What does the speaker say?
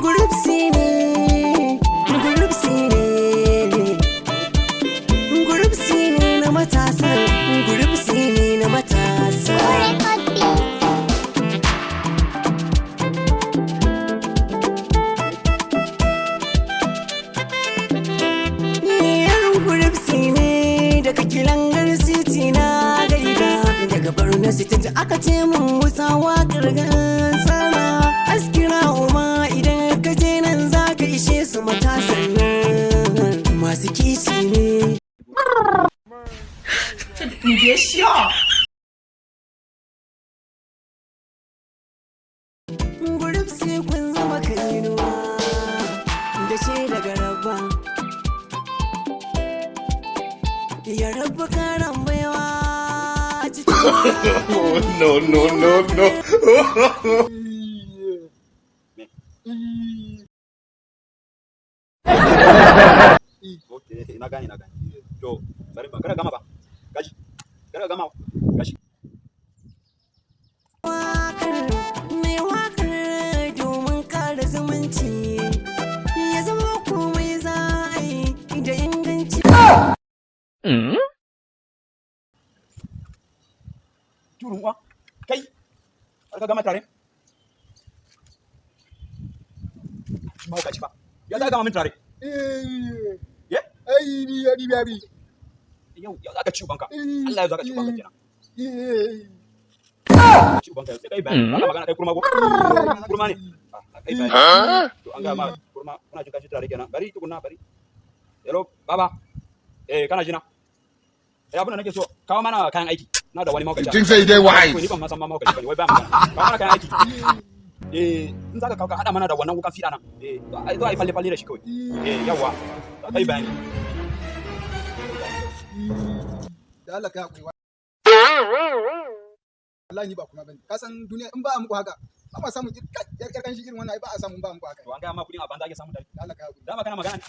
Group C ne, Group C ne, Group C ne na matasa, Group C ne na matasa. Group C ne daga Kilangar City na gaida, daga Borno City aka ce mun Musawa kirgan sana. Askira uma idan ka je nan za ka ishe su matasan nan masu kishi ne. 你别笑。 Group C kun zama kainuwa da ce daga rabba. Ya rabu karan baiwa cikin no. Okay, na gane. To, bari ba, kada gama ba. Gashi. Kada gama. Gashi. mai wakar domin kare zumunci ya zama komai za a yi da inganci. Turun uwa. Kai. Ka gama tare. Ba gashi ba. Ya za ka gama min tare. Ye? Ai ni ya bi. Yau ya za ka ci ubanka. Allah ya za ka ci ubanka kenan. Ci ubanka sai kai bayani. Ba ka magana kai kurma ko? Kurma ne. Kai bayani. To an ga ma kurma kuna jin kashi tare kenan. Bari tukunna bari. Hello baba. Kana jina? Abin da nake so kawo mana kayan aiki. Na da wani maukaci. Tun sai dai wise. Ni ban ma san ma maukaci bane. Wai ba magana. Kawo mana kayan aiki. In za ka kawo ka hada mana da wannan wukan fiɗa nan. Zo a yi falle da shi kawai. Yawa. Kai bayani. Da Allah ka hakuri. Allah ni ba kuma bane. Ka san duniya in ba muku haka. Ba ma samu yar kanshi irin wannan ai ba a samu ba muku haka. To an ga ma kudin a banza ake samu dai. Da Allah ka hakuri. Dama kana magana ne.